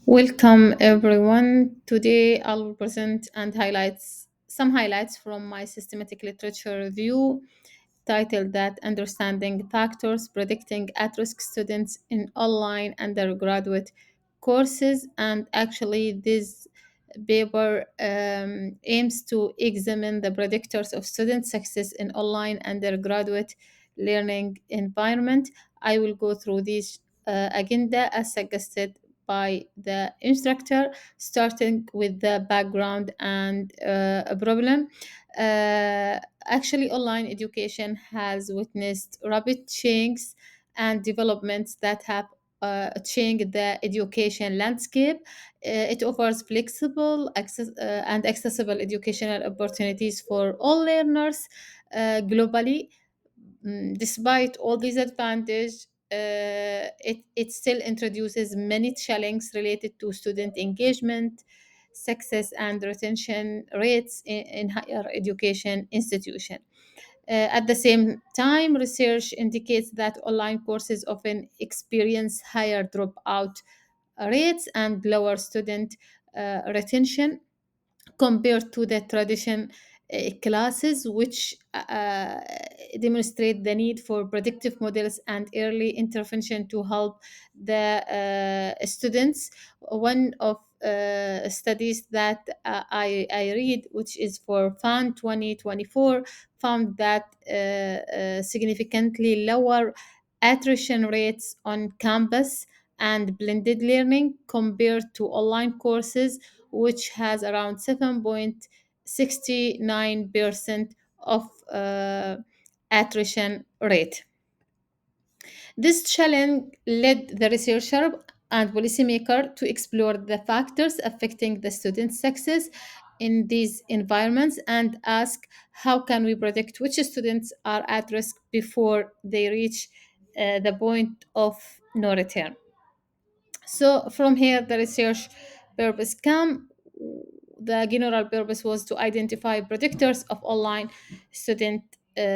Welcome everyone. Today I will present and highlights some highlights from my systematic literature review titled that Understanding Factors Predicting at-risk Students in Online Undergraduate Courses. And actually this paper aims to examine the predictors of student success in online undergraduate learning environment. I will go through this agenda as suggested by the instructor, starting with the background and a problem. Uh, Actually, online education has witnessed rapid changes and developments that have changed the education landscape. It offers flexible and accessible educational opportunities for all learners globally. Despite all these advantages, it still introduces many challenges related to student engagement, success, and retention rates in higher education institutions. At the same time, research indicates that online courses often experience higher dropout rates and lower student retention compared to the tradition classes, which demonstrate the need for predictive models and early intervention to help the students. One of studies that I read, which is for FAN 2024, found that significantly lower attrition rates on campus and blended learning compared to online courses, which has around 7.69% of attrition rate. This challenge led the researcher and policymaker to explore the factors affecting the student success in these environments and ask how can we predict which students are at risk before they reach the point of no return. So from here, the research purpose come. The general purpose was to identify predictors of online student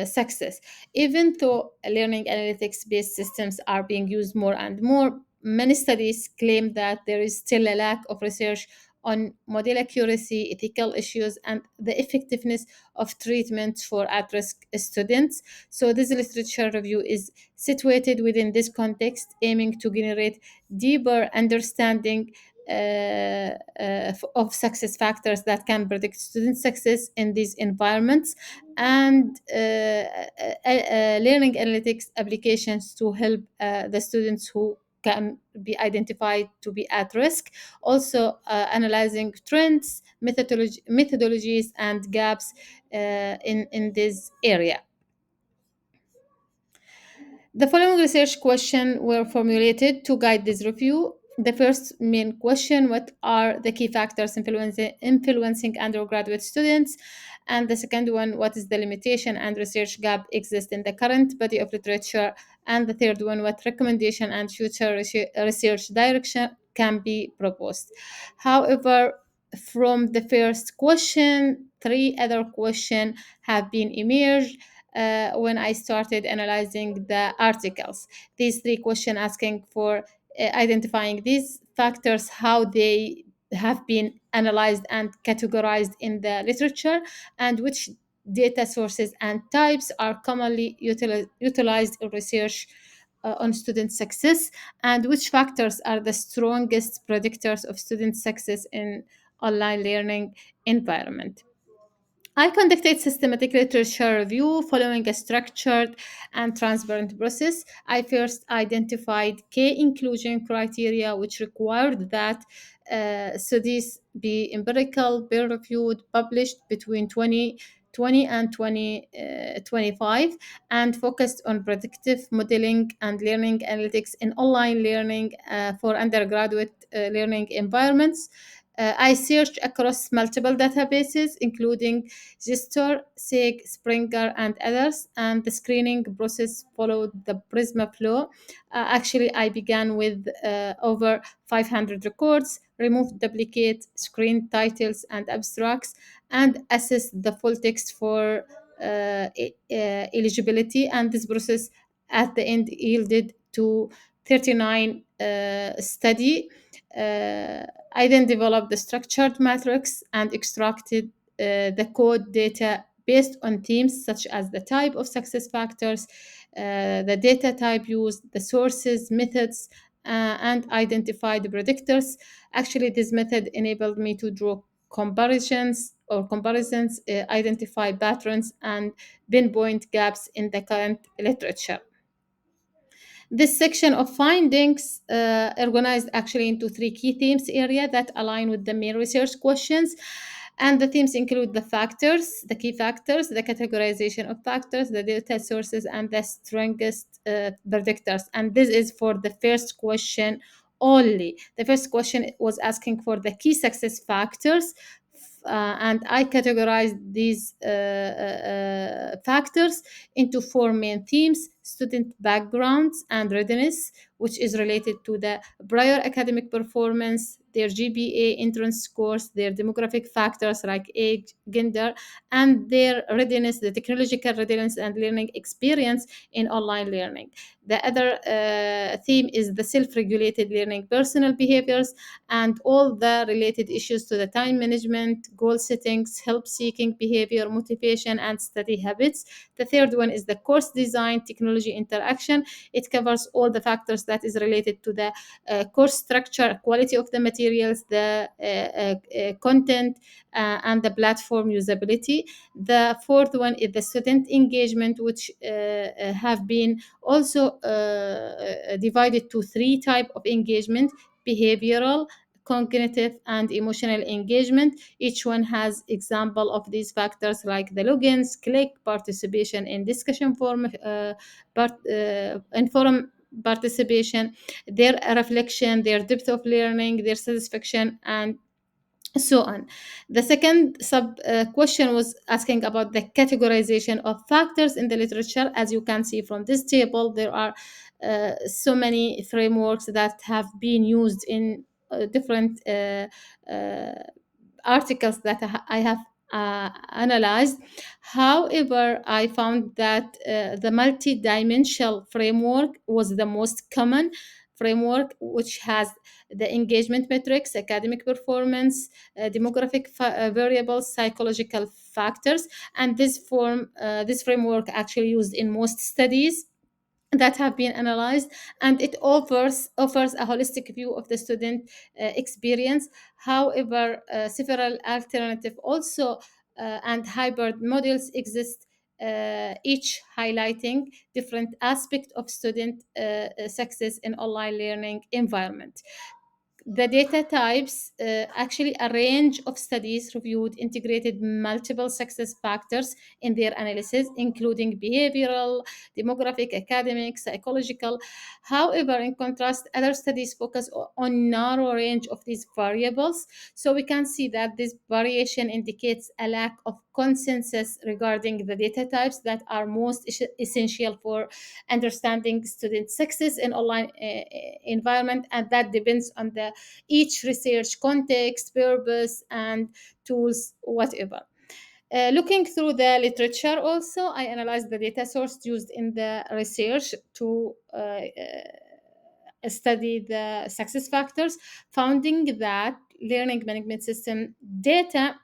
success. Even though learning analytics-based systems are being used more and more, many studies claim that there is still a lack of research on model accuracy, ethical issues, and the effectiveness of treatment for at-risk students. So this literature review is situated within this context, aiming to generate deeper understanding of success factors that can predict student success in these environments and learning analytics applications to help the students who can be identified to be at risk. Also, analyzing trends, methodologies, and gaps in this area. The following research questions were formulated to guide this review. The first main question: what are the key factors influencing undergraduate students? And the second one: what is the limitation and research gap exist in the current body of literature? And the third one: what recommendation and future research direction can be proposed? However, from the first question, three other questions have been emerged when I started analyzing the articles. These three questions asking for identifying these factors, how they have been analyzed and categorized in the literature, and which data sources and types are commonly utilized in research on student success, and which factors are the strongest predictors of student success in online learning environment. I conducted systematic literature review following a structured and transparent process. I first identified key inclusion criteria which required that studies be empirical, peer-reviewed, published between 2020 and 2025, and focused on predictive modeling and learning analytics in online learning for undergraduate learning environments. I searched across multiple databases, including Gestor, SIG, Springer, and others, and the screening process followed the PRISMA flow. Actually, I began with over 500 records, removed duplicate screen titles and abstracts, and assessed the full text for eligibility. And this process at the end yielded to 39 study. Uh, I then developed the structured matrix and extracted the code data based on themes such as the type of success factors, the data type used, the sources, methods, and identify the predictors. Actually, this method enabled me to draw comparisons, identify patterns, and pinpoint gaps in the current literature. This section of findings organized actually into three key themes area that align with the main research questions. And the themes include the factors, the key factors, the categorization of factors, the data sources, and the strongest predictors. And this is for the first question only. The first question was asking for the key success factors, and I categorized these factors into four main themes: student backgrounds and readiness, which is related to the prior academic performance, their GPA, entrance scores, their demographic factors like age, gender, and their readiness, the technological readiness and learning experience in online learning. The other theme is the self-regulated learning personal behaviors and all the related issues to the time management, goal settings, help seeking behavior, motivation, and study habits. The third one is the course design, technology interaction. It covers all the factors that is related to the course structure, quality of the materials, the content, and the platform usability. The fourth one is the student engagement, which have been also divided to three type of engagement: behavioral, cognitive, and emotional engagement. Each one has example of these factors like the logins, click, participation in discussion forum, in forum participation, their reflection, their depth of learning, their satisfaction, and so on. The second sub question was asking about the categorization of factors in the literature. As you can see from this table, there are so many frameworks that have been used in different uh, articles that I have analyzed. However, I found that the multi-dimensional framework was the most common framework, which has the engagement metrics, academic performance, demographic variables, psychological factors, and this framework actually used in most studies that have been analyzed, and it offers a holistic view of the student experience. However, several alternative also and hybrid models exist, each highlighting different aspects of student success in online learning environment. The data types, actually a range of studies reviewed integrated multiple success factors in their analysis, including behavioral, demographic, academic, psychological. However, in contrast, other studies focus on narrow range of these variables. So we can see that this variation indicates a lack of consensus regarding the data types that are most essential for understanding student success in online environment, and that depends on the each research context, purpose, and tools, whatever. Looking through the literature, also, I analyzed the data source used in the research to study the success factors, finding that learning management system data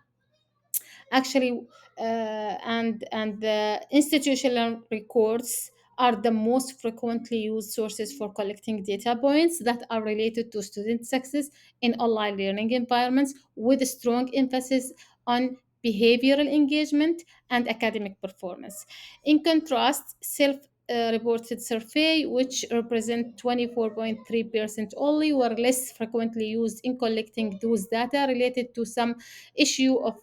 actually and the institutional records are the most frequently used sources for collecting data points that are related to student success in online learning environments, with a strong emphasis on behavioral engagement and academic performance. In contrast, self reported survey, which represent 24.3% only, were less frequently used in collecting those data related to some issue of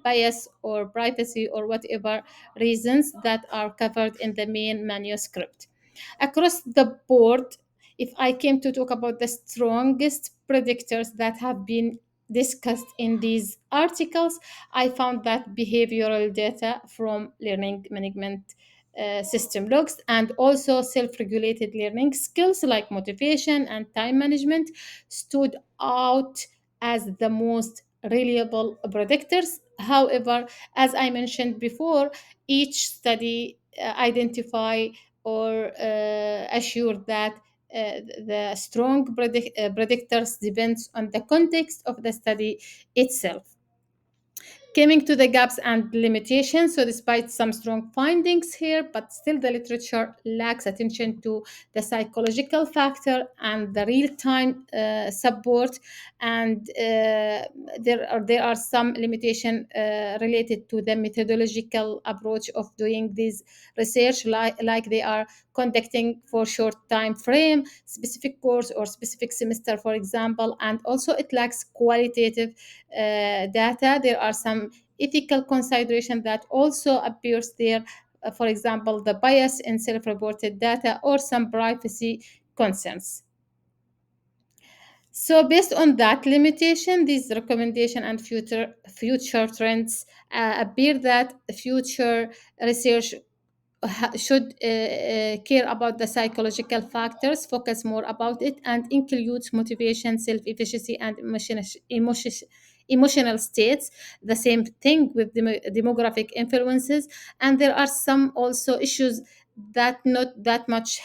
bias or privacy or whatever reasons that are covered in the main manuscript. Across the board, if I came to talk about the strongest predictors that have been discussed in these articles, I found that behavioral data from learning management system logs and also self-regulated learning skills like motivation and time management stood out as the most reliable predictors. However, as I mentioned before, each study identify or assure that the strong predictors depends on the context of the study itself. Coming to the gaps and limitations, so despite some strong findings here, but still the literature lacks attention to the psychological factor and the real-time support, and there are some limitation related to the methodological approach of doing this research, like they are conducting for short time frame, specific course or specific semester, for example, and also it lacks qualitative data. There are some ethical consideration that also appears there, for example, the bias in self-reported data or some privacy concerns. So based on that limitation, these recommendation and future trends appear that future research should care about the psychological factors, focus more about it, and includes motivation, self-efficacy, and emotional states. The same thing with demographic influences. And there are some also issues that not that much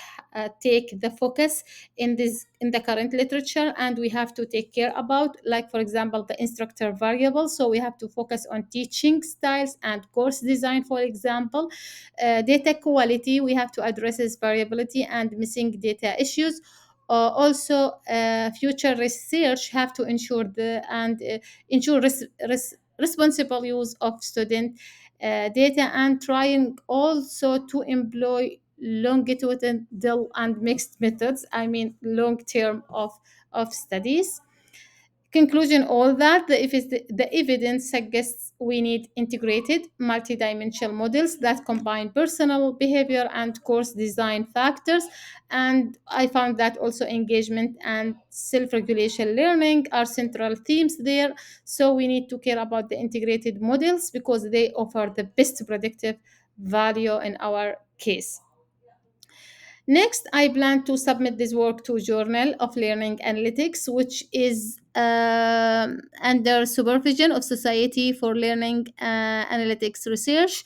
take the focus in the current literature, and we have to take care about, like for example, the instructor variable. So we have to focus on teaching styles and course design, for example. Data quality, we have to address this variability and missing data issues. Also, future research have to ensure responsible use of student data, and trying also to employ longitudinal and mixed methods, I mean long term of studies. Conclusion, all that the evidence suggests we need integrated multidimensional models that combine personal behavior and course design factors. And I found that also engagement and self-regulation learning are central themes there. So we need to care about the integrated models because they offer the best predictive value in our case. Next, I plan to submit this work to Journal of Learning Analytics, which is under supervision of Society for Learning Analytics Research.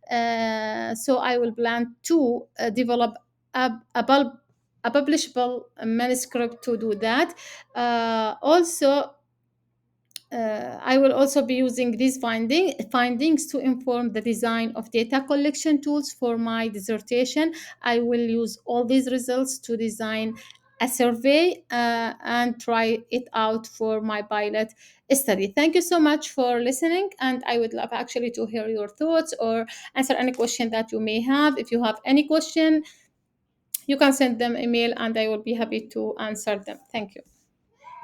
So I will plan to develop a publishable manuscript to do that. Also, I will also be using these findings to inform the design of data collection tools for my dissertation. I will use all these results to design a survey and try it out for my pilot study. Thank you so much for listening, and I would love actually to hear your thoughts or answer any question that you may have. If you have any question, you can send them email, and I will be happy to answer them. Thank you.